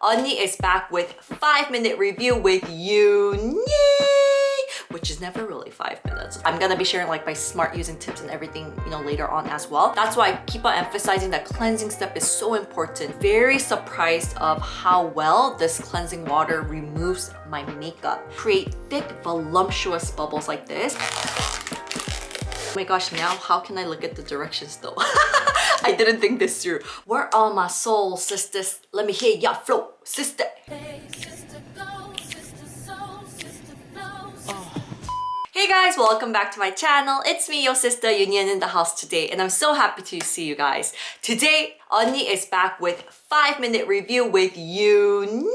Unni is back with 5-minute review with EuniUnni, which is never really 5 minutes. I'm gonna be sharing like my smart using tips and everything, later on as well. That's why I keep on emphasizing that cleansing step is so important. Very surprised of how well this cleansing water removes my makeup. Create thick, voluptuous bubbles like this. Oh my gosh, now how can I look at the directions though? I didn't think this through. Where are my soul sisters? Let me hear ya flow, sister. Hey, sister, go, sister, soul, sister, flow. Hey guys, welcome back to my channel. It's me, your sister EuniUnni in the house today, and I'm so happy to see you guys. Today, Unni is back with 5-minute review with EuniUnni,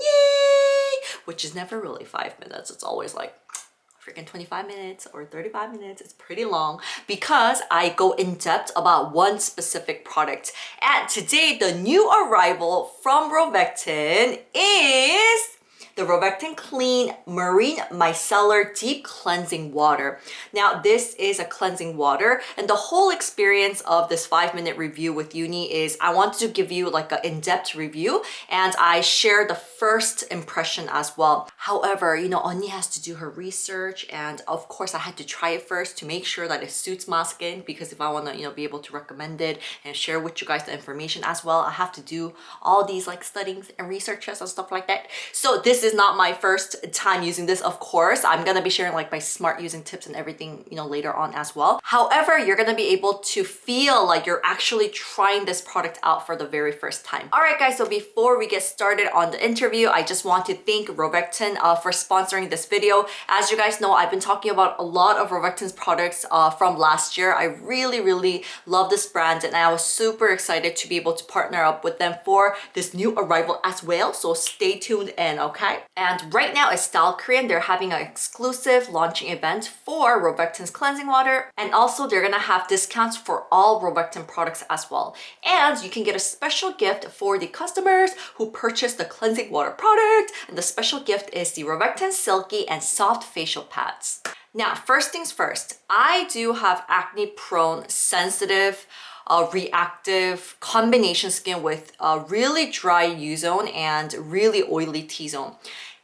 which is never really 5 minutes. It's always like freaking 25 minutes or 35 minutes. It's pretty long because I go in depth about one specific product. And today, the new arrival from ROVECTIN is the Robectin Clean Marine Micellar Deep Cleansing Water. Now, this is a cleansing water, and the whole experience of this 5-minute review with EuniUnni is I wanted to give you like an in-depth review, and I share the first impression as well. However, Unni has to do her research, and of course, I had to try it first to make sure that it suits my skin, because if I want to, be able to recommend it and share with you guys the information as well, I have to do all these like studies and researches and stuff like that. So this is not my first time using this, of course. I'm gonna be sharing like my smart using tips and everything, later on as well. However, you're gonna be able to feel like you're actually trying this product out for the very first time. All right, guys, so before we get started on the interview, I just want to thank ROVECTIN for sponsoring this video. As you guys know, I've been talking about a lot of ROVECTIN's products from last year. I really love this brand, and I was super excited to be able to partner up with them for this new arrival as well. So stay tuned in, okay? And right now at Style Korean, they're having an exclusive launching event for ROVECTIN's cleansing water, and also they're gonna have discounts for all ROVECTIN products as well. And you can get a special gift for the customers who purchase the cleansing water product, and the special gift is the ROVECTIN Silky and Soft Facial Pads. Now, first things first, I do have acne-prone, sensitive, reactive combination skin with a really dry U-zone and really oily T-zone.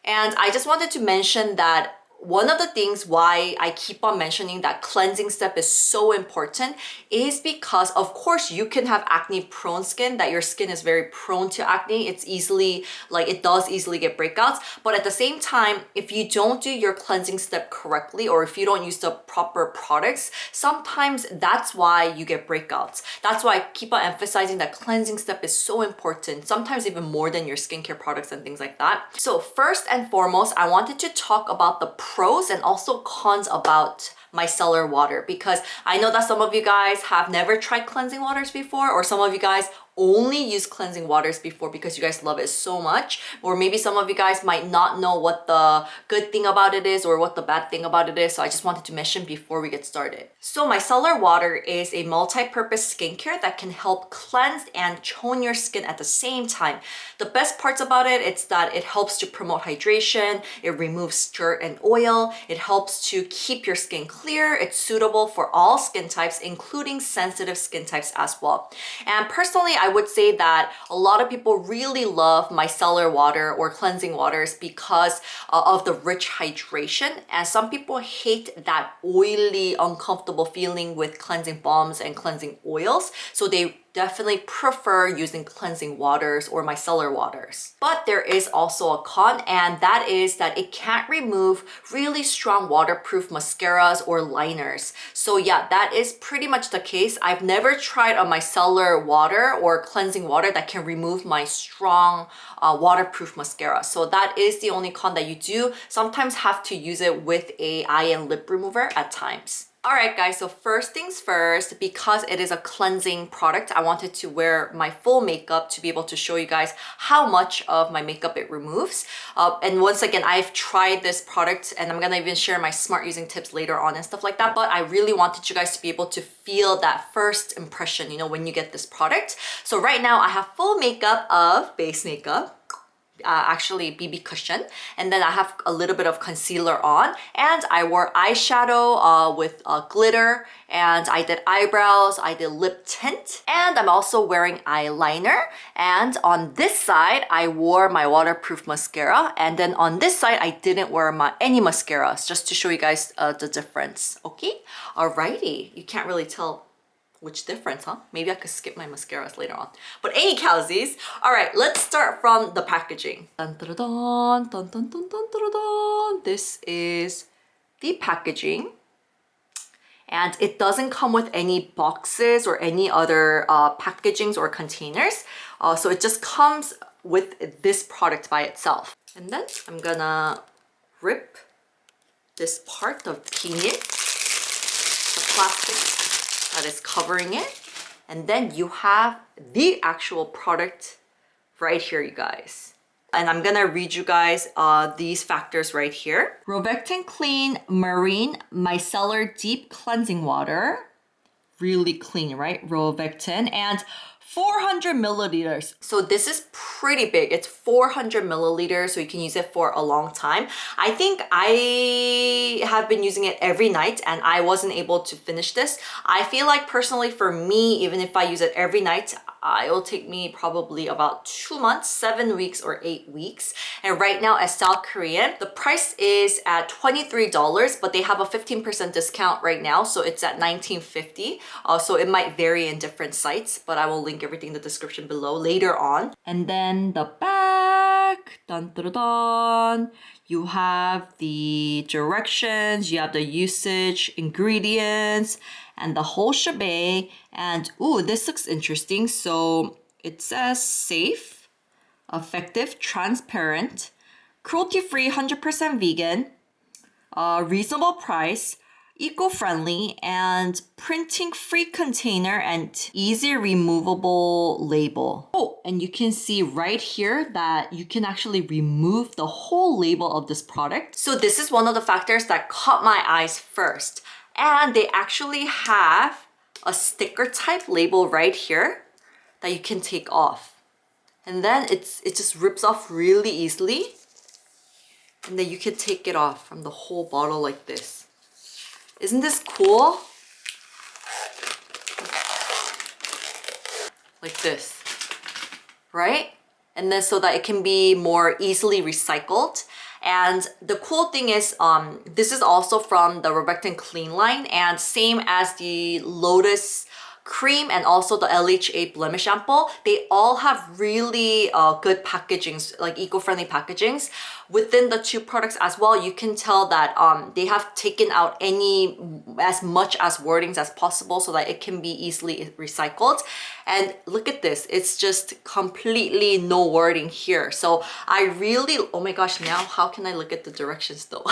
And I just wanted to mention that one of the things why I keep on mentioning that cleansing step is so important is because, of course, you can have acne prone skin, that your skin is very prone to acne. It's easily, it does easily get breakouts. But at the same time, if you don't do your cleansing step correctly, or if you don't use the proper products, sometimes that's why you get breakouts. That's why I keep on emphasizing that cleansing step is so important, sometimes even more than your skincare products and things like that. So first and foremost, I wanted to talk about the pros and also cons about micellar water, because I know that some of you guys have never tried cleansing waters before, or some of you guys only use cleansing waters before because you guys love it so much, or maybe some of you guys might not know what the good thing about it is or what the bad thing about it is. So I just wanted to mention before we get started. So micellar water is a multi-purpose skincare that can help cleanse and tone your skin at the same time. The best parts about it is that it helps to promote hydration, it removes dirt and oil, it helps to keep your skin clear, it's suitable for all skin types, including sensitive skin types as well. And personally, I would say that a lot of people really love micellar water or cleansing waters because of the rich hydration. And some people hate that oily, uncomfortable feeling with cleansing balms and cleansing oils. So they definitely prefer using cleansing waters or micellar waters. But there is also a con, and that is that it can't remove really strong waterproof mascaras or liners. So yeah, that is pretty much the case. I've never tried a micellar water or cleansing water that can remove my strong waterproof mascara. So that is the only con, that you do sometimes have to use it with a eye and lip remover at times. Alright guys, so first things first, because it is a cleansing product, I wanted to wear my full makeup to be able to show you guys how much of my makeup it removes. And once again, I've tried this product, and I'm gonna even share my smart using tips later on and stuff like that, but I really wanted you guys to be able to feel that first impression, when you get this product. So right now I have full makeup of base makeup, actually BB cushion, and then I have a little bit of concealer on, and I wore eyeshadow with glitter, and I did eyebrows, I did lip tint, and I'm also wearing eyeliner. And on this side I wore my waterproof mascara, and then on this side I didn't wear any mascaras, just to show you guys the difference. Okay, alrighty, you can't really tell which difference, huh? Maybe I could skip my mascaras later on. But any cowsies, all right, let's start from the packaging. Dun, dun, dun, dun, dun, dun, dun, dun, dun. This is the packaging. And it doesn't come with any boxes or any other packagings or containers. So it just comes with this product by itself. And then I'm gonna rip this part of the plastic that is covering it, and then you have the actual product right here, you guys. And I'm gonna read you guys these factors right here. Robectin Clean Marine Micellar Deep Cleansing Water. Really clean, right? Robectin. And 400 milliliters. So this is pretty big. It's 400 milliliters, so you can use it for a long time. I think I have been using it every night and I wasn't able to finish this. I feel like personally for me, even if I use it every night, it will take me probably about 2 months, 7 weeks or 8 weeks. And right now at South Korean, the price is at $23, but they have a 15% discount right now. So it's at $19.50. So it might vary in different sites, but I will link everything in the description below later on. And then the back, dun, dun, dun, you have the directions, you have the usage, ingredients, and the whole shebang. And ooh, this looks interesting. So it says safe, effective, transparent, cruelty-free, 100% vegan, reasonable price, eco-friendly, and printing-free container, and easy removable label. Oh, and you can see right here that you can actually remove the whole label of this product. So this is one of the factors that caught my eyes first. And they actually have a sticker type label right here that you can take off. And then it just rips off really easily. And then you can take it off from the whole bottle like this. Isn't this cool? Like this, right? And then so that it can be more easily recycled. And the cool thing is, this is also from the Robectin Clean line, and same as the Lotus cream and also the LHA blemish ampoule, they all have really good packagings, like eco-friendly packagings. Within the two products as well, you can tell that they have taken out as much as wordings as possible so that it can be easily recycled. And look at this, it's just completely no wording here. So I really, oh my gosh, now how can I look at the directions though?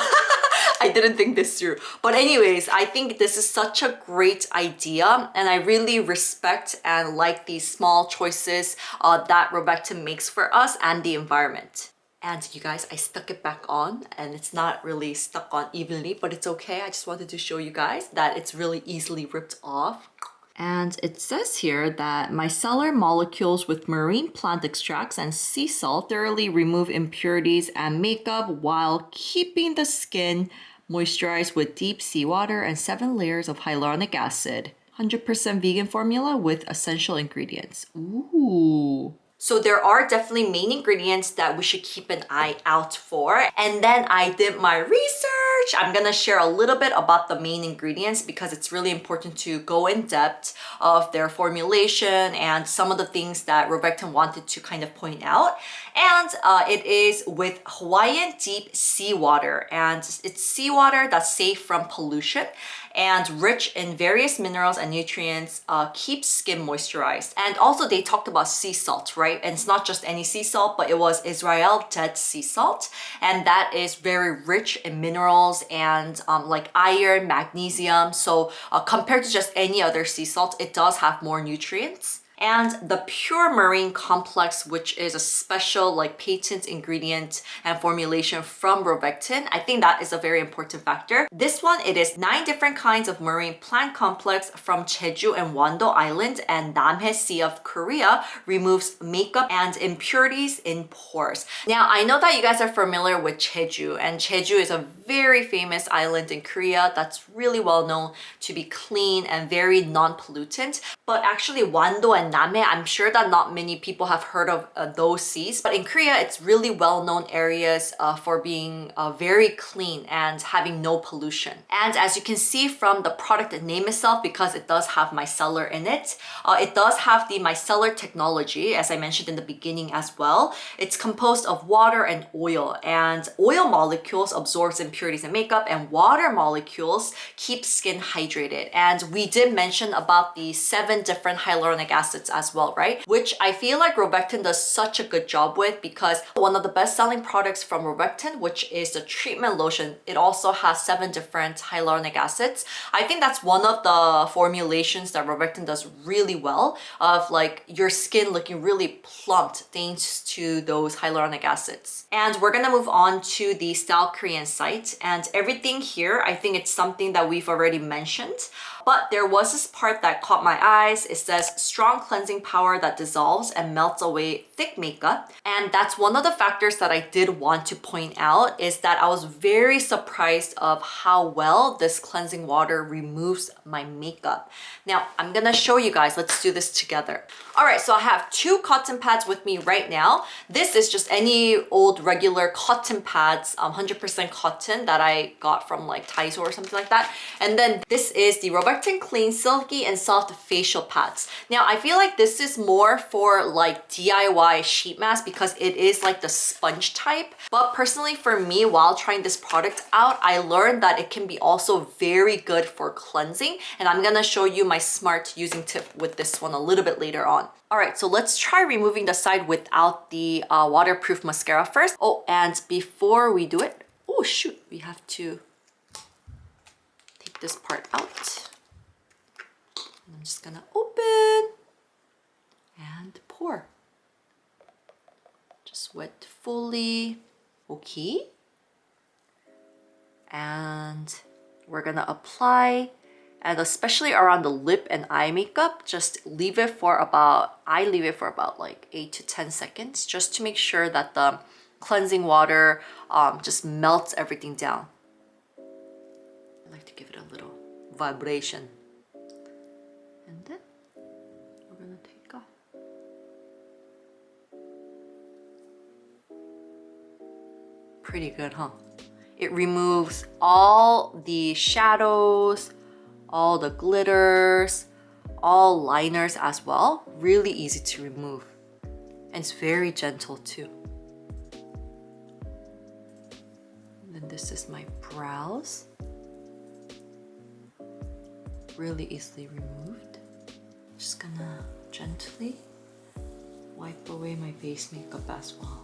I didn't think this through. But anyways, I think this is such a great idea, and I really respect and like these small choices that Robectin makes for us and the environment. And you guys, I stuck it back on, and it's not really stuck on evenly, but it's okay. I just wanted to show you guys that it's really easily ripped off. And it says here that micellar molecules with marine plant extracts and sea salt thoroughly remove impurities and makeup while keeping the skin moisturized with deep seawater and 7 layers of hyaluronic acid. 100% vegan formula with essential ingredients. Ooh. So there are definitely main ingredients that we should keep an eye out for. And then I did my research. I'm gonna share a little bit about the main ingredients because it's really important to go in depth of their formulation and some of the things that Robectin wanted to kind of point out. And it is with Hawaiian deep seawater, and it's seawater that's safe from pollution and rich in various minerals and nutrients, keeps skin moisturized. And also they talked about sea salt, right? And it's not just any sea salt, but it was Israel Dead Sea Salt. And that is very rich in minerals and like iron, magnesium. So compared to just any other sea salt, it does have more nutrients. And the Pure Marine Complex, which is a special like patent ingredient and formulation from Robectin. I think that is a very important factor. This one, it is 9 different kinds of marine plant complex from Jeju and Wando Island and Namhae Sea of Korea, removes makeup and impurities in pores. Now, I know that you guys are familiar with Jeju, and Jeju is a very famous island in Korea that's really well known to be clean and very non-pollutant. But actually Wando and Namhae, I'm sure that not many people have heard of those seas. But in Korea, it's really well-known areas for being very clean and having no pollution. And as you can see from the product name itself, because it does have micellar in it, it does have the micellar technology, as I mentioned in the beginning as well. It's composed of water and oil molecules absorbs impurities in makeup, and water molecules keep skin hydrated. And we did mention about the 7 different hyaluronic acids as well, right? Which I feel like Robectin does such a good job with, because one of the best-selling products from Robectin, which is the treatment lotion, it also has 7 different hyaluronic acids. I think that's one of the formulations that Robectin does really well, of like your skin looking really plumped thanks to those hyaluronic acids. And we're gonna move on to the Style Korean site, and everything here, I think it's something that we've already mentioned, but there was this part that caught my eyes. It says strong cleansing power that dissolves and melts away thick makeup. And that's one of the factors that I did want to point out, is that I was very surprised of how well this cleansing water removes my makeup. Now, I'm gonna show you guys. Let's do this together. All right, so I have 2 cotton pads with me right now. This is just any old regular cotton pads, 100% cotton that I got from like Daiso or something like that. And then this is the Robectin Clean Silky and Soft Facial Pads. Now, I feel like this is more for like DIY sheet mask because it is like the sponge type. But personally for me, while trying this product out, I learned that it can be also very good for cleansing. And I'm gonna show you my smart using tip with this one a little bit later on. All right, so let's try removing the side without the waterproof mascara first. Oh, and before we do it, oh shoot, we have to take this part out. I'm just gonna open and pour. Just wet fully. Okay. And we're gonna apply, and especially around the lip and eye makeup, just leave it for about, I leave it for about like 8 to 10 seconds just to make sure that the cleansing water just melts everything down. I like to give it a little vibration. And then we're gonna take off. Pretty good, huh? It removes all the shadows, all the glitters, all liners as well. Really easy to remove. And it's very gentle too. And then this is my brows. Really easily removed. Just gonna gently wipe away my base makeup as well.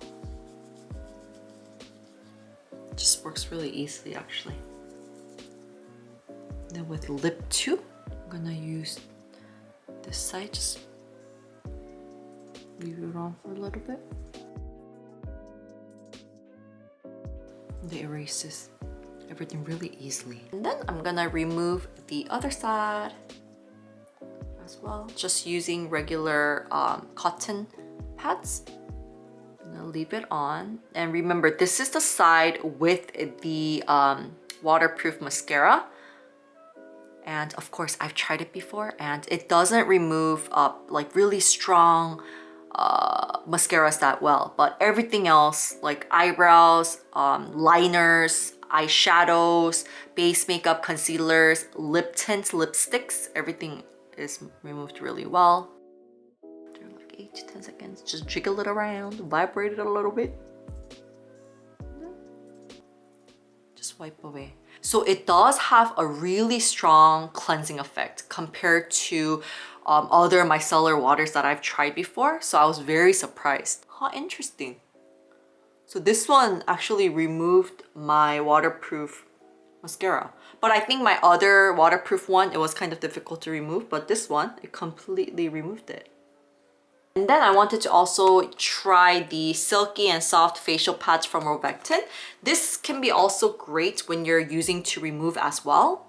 Just works really easily actually. Then with lip 2, I'm gonna use this side, just leave it on for a little bit. And it erases everything really easily. And then I'm gonna remove the other side as well, just using regular cotton pads. I'm gonna leave it on. And remember, this is the side with the waterproof mascara. And of course, I've tried it before and it doesn't remove like really strong mascaras that well. But everything else, like eyebrows, liners, eyeshadows, base makeup, concealers, lip tints, lipsticks, everything is removed really well. After like 8 to 10 seconds, just jiggle it around, vibrate it a little bit. Just wipe away. So it does have a really strong cleansing effect compared to other micellar waters that I've tried before. So I was very surprised. How interesting. So this one actually removed my waterproof mascara. But I think my other waterproof one, it was kind of difficult to remove. But this one, it completely removed it. And then I wanted to also try the Silky and Soft Facial Pads from ROVECTIN. This can be also great when you're using to remove as well.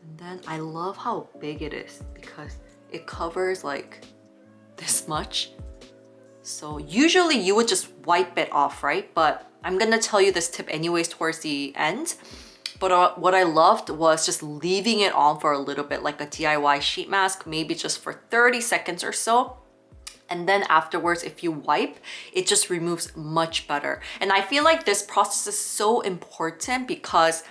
And then I love how big it is because it covers like this much. So usually you would just wipe it off, right? But I'm gonna tell you this tip anyways towards the end. But what I loved was just leaving it on for a little bit, like a DIY sheet mask, maybe just for 30 seconds or so. And then afterwards, if you wipe, it just removes much better. And I feel like this process is so important because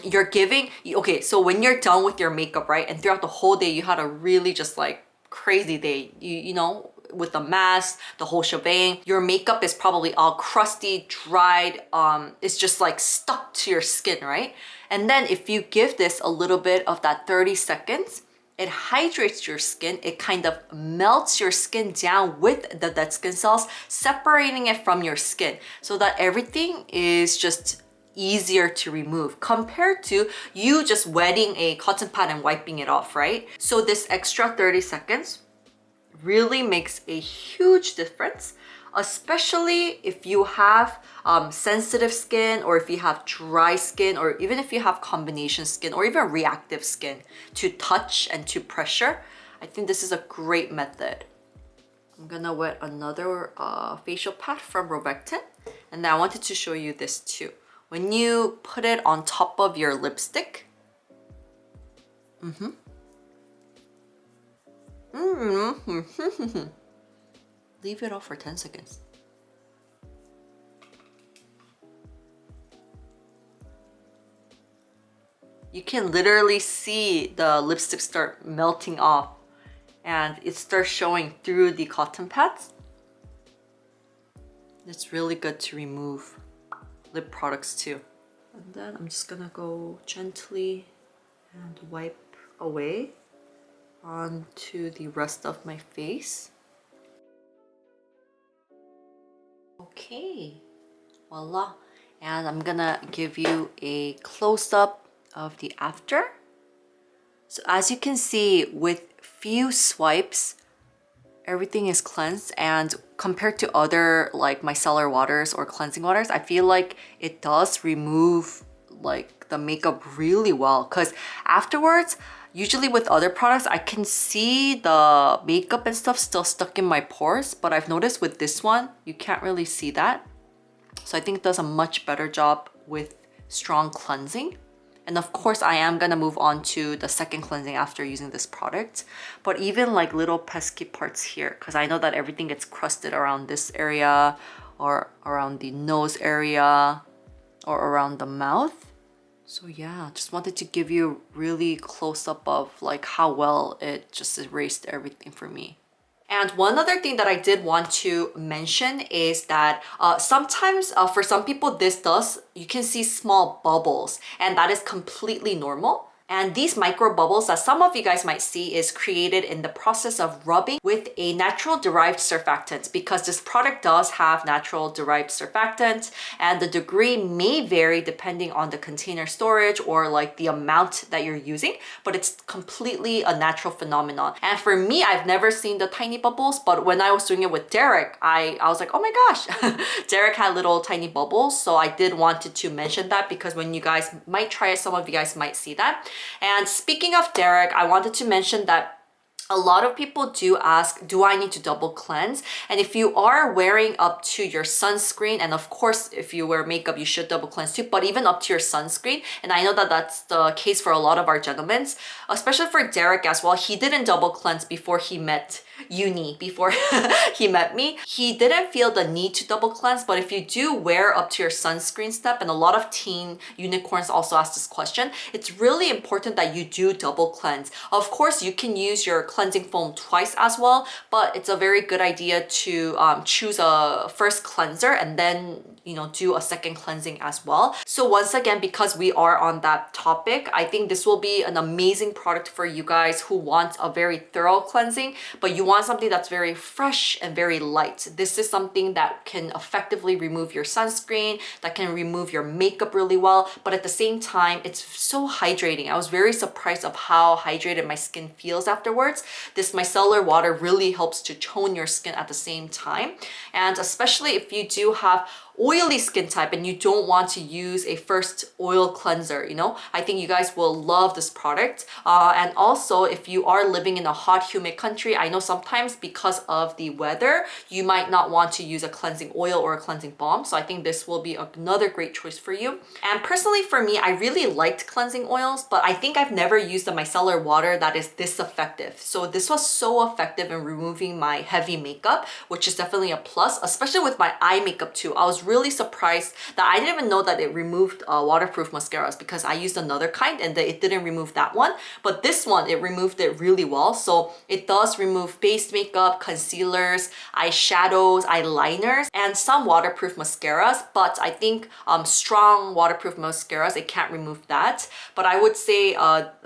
you're giving, okay, so when you're done with your makeup, right? And throughout the whole day, you had a really just like crazy day, you know, with the mask, the whole shebang. Your makeup is probably all crusty, dried, it's just like stuck to your skin, right? And then if you give this a little bit of that 30 seconds, it hydrates your skin, it kind of melts your skin down with the dead skin cells, separating it from your skin so that everything is just easier to remove compared to you just wetting a cotton pad and wiping it off, right? So this extra 30 seconds really makes a huge difference, especially if you have sensitive skin, or if you have dry skin, or even if you have combination skin or even reactive skin to touch and to pressure. I think this is a great method. I'm gonna wet another facial pad from ROVECTIN, and then I wanted to show you this too. When you put it on top of your lipstick, leave it off for 10 seconds. You can literally see the lipstick start melting off and it starts showing through the cotton pads. It's really good to remove lip products too. And then I'm just gonna go gently and wipe away onto the rest of my face. Okay, voila. And I'm gonna give you a close-up of the after. So as you can see, with few swipes, everything is cleansed, and compared to other like micellar waters or cleansing waters, I feel like it does remove like the makeup really well, because afterwards, usually with other products, I can see the makeup and stuff still stuck in my pores, but I've noticed with this one, you can't really see that. So I think it does a much better job with strong cleansing. And of course, I am gonna move on to the second cleansing after using this product. But even like little pesky parts here, because I know that everything gets crusted around this area or around the nose area or around the mouth. So yeah, just wanted to give you a really close up of like how well it just erased everything for me. And one other thing that I did want to mention is that sometimes for some people you can see small bubbles, and that is completely normal. And these micro bubbles that some of you guys might see is created in the process of rubbing with a natural derived surfactant, because this product does have natural derived surfactant, and the degree may vary depending on the container storage or like the amount that you're using, but it's completely a natural phenomenon. And for me, I've never seen the tiny bubbles, but when I was doing it with Derek, I was like, oh my gosh, Derek had little tiny bubbles. So I did wanted to mention that, because when you guys might try it, some of you guys might see that. And speaking of Derek, I wanted to mention that a lot of people do ask, do I need to double cleanse? And if you are wearing up to your sunscreen, and of course, if you wear makeup, you should double cleanse too, but even up to your sunscreen, and I know that that's the case for a lot of our gentlemen, especially for Derek as well, he didn't double cleanse before he met EuniUnni, before he met me. He didn't feel the need to double cleanse, but if you do wear up to your sunscreen step, and a lot of teen unicorns also ask this question, it's really important that you do double cleanse. Of course, you can use your cleansing foam twice as well, but it's a very good idea to choose a first cleanser and then do a second cleansing as well. So once again, because we are on that topic, I think this will be an amazing product for you guys who want a very thorough cleansing, but you want something that's very fresh and very light. This is something that can effectively remove your sunscreen, that can remove your makeup really well, but at the same time, it's so hydrating. I was very surprised of how hydrated my skin feels afterwards. This micellar water really helps to tone your skin at the same time. And especially if you do have oily skin type and you don't want to use a first oil cleanser, you know, I think you guys will love this product. And also, if you are living in a hot, humid country, I know sometimes because of the weather, you might not want to use a cleansing oil or a cleansing balm. So I think this will be another great choice for you. And personally for me, I really liked cleansing oils, but I think I've never used a micellar water that is this effective. So this was so effective in removing my heavy makeup, which is definitely a plus, especially with my eye makeup too. I was really surprised that I didn't even know that it removed waterproof mascaras because I used another kind and it didn't remove that one. But this one, it removed it really well. So it does remove base makeup, concealers, eyeshadows, eyeliners, and some waterproof mascaras. But I think strong waterproof mascaras, it can't remove that. But I would say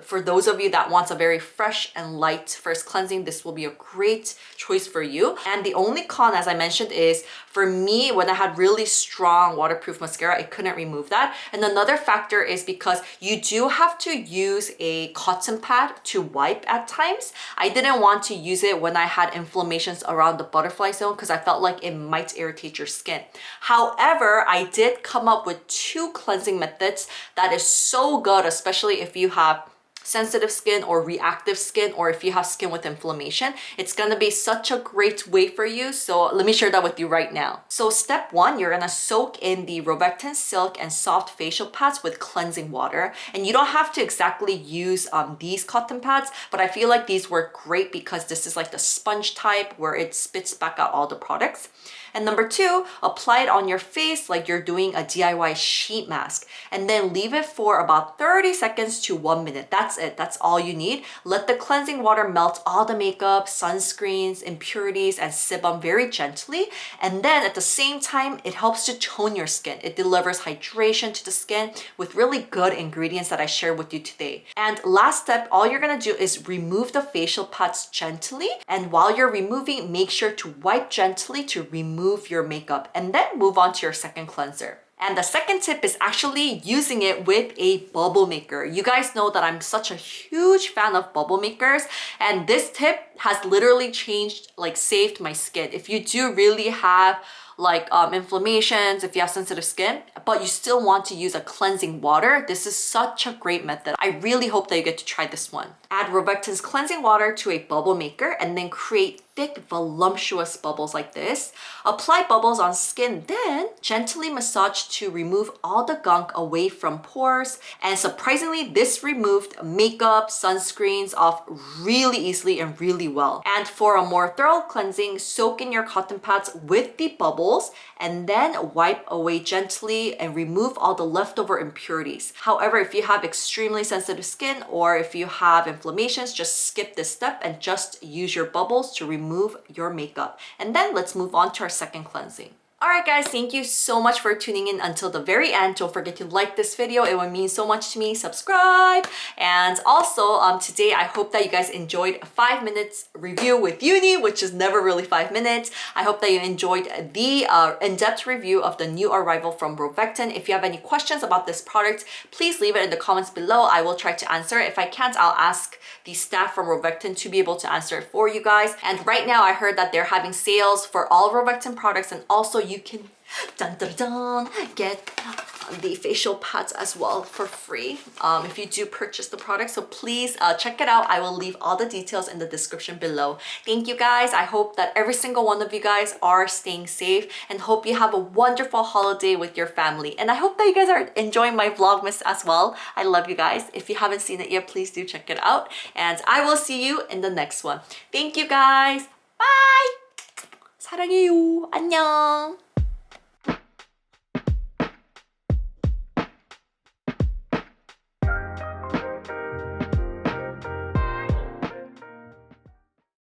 for those of you that wants a very fresh and light first cleansing, this will be a great choice for you. And the only con, as I mentioned, is for me, when I had really strong waterproof mascara, it couldn't remove that. And another factor is because you do have to use a cotton pad to wipe at times. I didn't want to use it when I had inflammations around the butterfly zone because I felt like it might irritate your skin. However, I did come up with 2 cleansing methods that is so good, especially if you have sensitive skin or reactive skin, or if you have skin with inflammation. It's gonna be such a great way for you. So let me share that with you right now. So step 1, you're gonna soak in the Robectin Silk and Soft Facial Pads with cleansing water. And you don't have to exactly use these cotton pads, but I feel like these work great because this is like the sponge type where it spits back out all the products. And number 2, apply it on your face like you're doing a DIY sheet mask, and then leave it for about 30 seconds to 1 minute. That's it. That's all you need. Let the cleansing water melt all the makeup, sunscreens, impurities, and sebum very gently. And then at the same time, it helps to tone your skin. It delivers hydration to the skin with really good ingredients that I shared with you today. And last step, all you're gonna do is remove the facial pads gently. And while you're removing, make sure to wipe gently to remove your makeup, and then move on to your second cleanser. And the second tip is actually using it with a bubble maker. You guys know that I'm such a huge fan of bubble makers, and this tip has literally changed, like saved my skin. If you do really have like inflammations, if you have sensitive skin, but you still want to use a cleansing water, this is such a great method. I really hope that you get to try this one. Add Robectin's cleansing water to a bubble maker and then create thick, voluptuous bubbles like this. Apply bubbles on skin, then gently massage to remove all the gunk away from pores. And surprisingly, this removed makeup, sunscreens off really easily and really well. And for a more thorough cleansing, soak in your cotton pads with the bubbles and then wipe away gently and remove all the leftover impurities. However, if you have extremely sensitive skin or if you have inflammations, just skip this step and just use your bubbles to remove your makeup. And then let's move on to our second cleansing. Alright guys, thank you so much for tuning in until the very end. Don't forget to like this video. It would mean so much to me. Subscribe. And also today I hope that you guys enjoyed a 5 minutes review with Uni, which is never really 5 minutes. I hope that you enjoyed the in-depth review of the new arrival from Robectin. If you have any questions about this product, please leave it in the comments below. I will try to answer. If I can't, I'll ask the staff from Robectin to be able to answer it for you guys. And right now I heard that they're having sales for all Robectin products, and also you can get the facial pads as well for free if you do purchase the product. So please check it out. I will leave all the details in the description below. Thank you guys. I hope that every single one of you guys are staying safe and hope you have a wonderful holiday with your family. And I hope that you guys are enjoying my Vlogmas as well. I love you guys. If you haven't seen it yet, please do check it out. And I will see you in the next one. Thank you guys. Bye! 사랑해요. 안녕.